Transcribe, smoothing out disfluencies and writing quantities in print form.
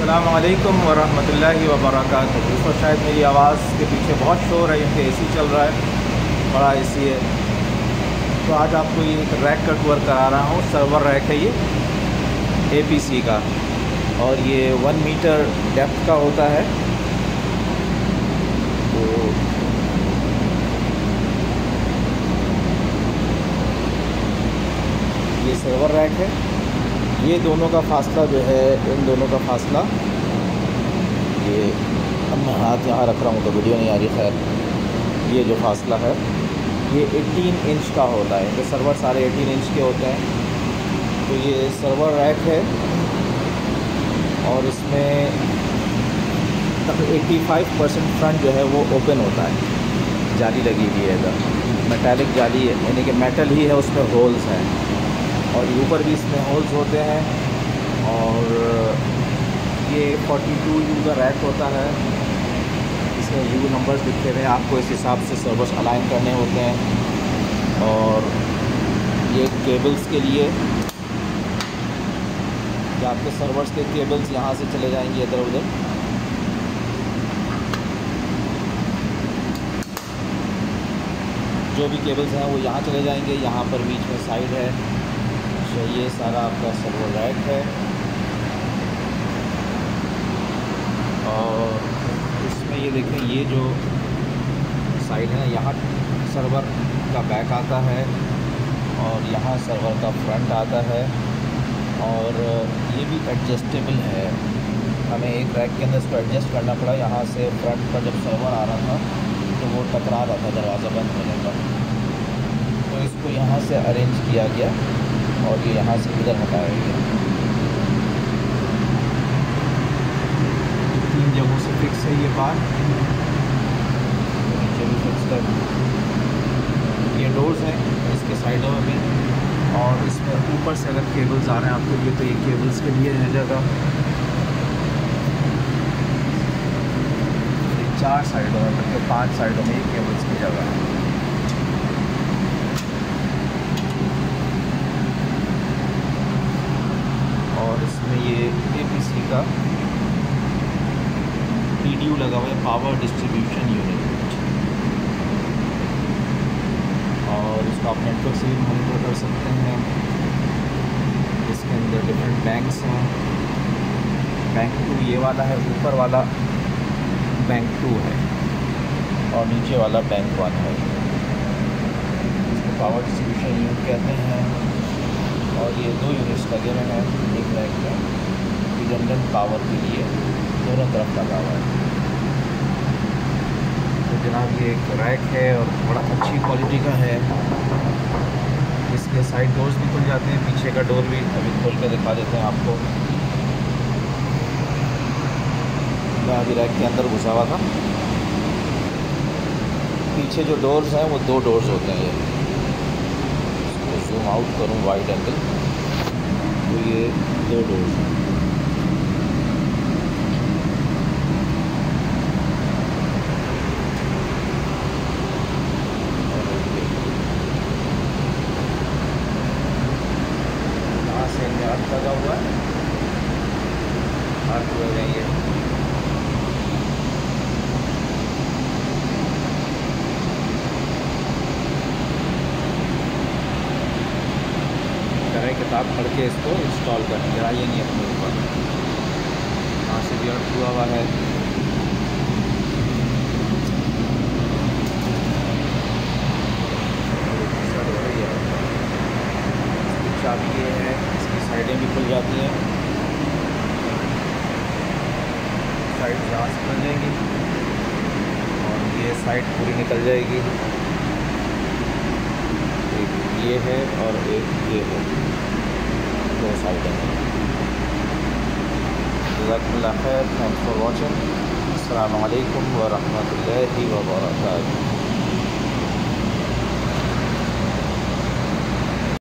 अस्सलाम वालेकुम वरहमतुल्लाहि वबरकातुहू। दोस्तों, शायद मेरी आवाज़ के पीछे बहुत शोर है, यहाँ पे एसी चल रहा है, बड़ा एसी है। तो आज आपको ये एक रैक का टूर करा रहा हूँ। सर्वर रैक है ये एपीसी का, और ये 1 मीटर डेप्थ का होता है। तो ये सर्वर रैक है। ये दोनों का फासला जो है, इन दोनों का फासला, ये अब मैं हाथ यहाँ रख रहा हूँ तो वीडियो नहीं आ रही। खैर, ये जो फासला है ये 18 इंच का होता है। ये सर्वर सारे 18 इंच के होते हैं। तो ये सर्वर रैक है और इसमें तक 85% फ्रंट जो है वो ओपन होता है। जाली लगी हुई है इधर, मेटालिक जाली है, यानी कि मेटल ही है, उसमें होल्स हैं। और ऊपर भी इसमें होल्स होते हैं। और ये 42U का रैक होता है। इसमें यू नंबर्स लिखे हुए हैं, आपको इस हिसाब से सर्वर्स अलाइन करने होते हैं। और ये केबल्स के लिए, कि आपके सर्वर्स के केबल्स यहाँ से चले जाएंगे इधर उधर। जो भी केबल्स हैं वो यहाँ चले जाएंगे। यहाँ पर बीच में साइड है। तो ये सारा आपका सर्वर रैक है। और इसमें ये देखें, ये जो साइड है, यहाँ सर्वर का बैक आता है और यहाँ सर्वर का फ्रंट आता है। और ये भी एडजस्टेबल है। हमें एक रैक के अंदर इसको एडजस्ट करना पड़ा। यहाँ से फ्रंट पर जब सर्वर आ रहा था तो वो टकरा रहा था दरवाज़ा बंद होने पर, तो इसको यहाँ से अरेंज किया गया और ये यहाँ से इधर हटाया गया। 3 जगहों से फिक्स है ये बार, नीचे भी फिक्स है। ये डोर्स हैं इसके साइडों में भी। और इसमें ऊपर से अगर केबल्स आ रहे हैं आपके लिए, तो ये केबल्स के लिए है जगह। 4 साइडों में, बल्कि 5 साइडों में ये केबल्स की जगह है। और इसमें ये एपीसी का पीडीयू लगा हुआ है, पावर डिस्ट्रीब्यूशन यूनिट। और इसको आप नेटवर्क से भी मॉनिटर कर सकते हैं। इसके अंदर डिफरेंट बैंक्स हैं। बैंक 2 ये वाला है, ऊपर वाला बैंक 2 है और नीचे वाला बैंक 1 है। इसको पावर डिस्ट्रीब्यूशन यूनिट कहते हैं। और ये 2 यूनिट्स लगे हुए हैं एक रैक में, रिडंडेंट पावर के लिए दोनों तरफ लगा हुआ है। तो जनाब, ये एक रैक है और बड़ा अच्छी क्वालिटी का है। इसके साइड डोर्स भी खुल जाते हैं, पीछे का डोर भी अभी खोल कर दिखा देते हैं आपको। मैं अभी रैक के अंदर घुसा हुआ था। पीछे जो डोर्स हैं वो 2 डोर्स होते हैं। ये जूम आउट करूँ वाइड एंगल, तो ये 2 डोर्स हैं। यहाँ से अर्थ लगा हुआ है, अर्थ लग रही है। किताब पढ़ के इसको इंस्टॉल करना, गिराइए नहीं अपने ऊपर। यहाँ से भी अर्थ हुआ हुआ है। इसकी चाबी ये है, इसकी साइडें भी खुल जाती हैं। साइड यहाँ से खुल जाएंगी और ये साइड पूरी निकल जाएगी। एक ये है और एक ये है, 2 साइड हैं। जज़ाकुमुल्लाह खैर। Thanks for watching. अस्सलामु अलैकुम व रहमतुल्लाहि व बरकातुहू।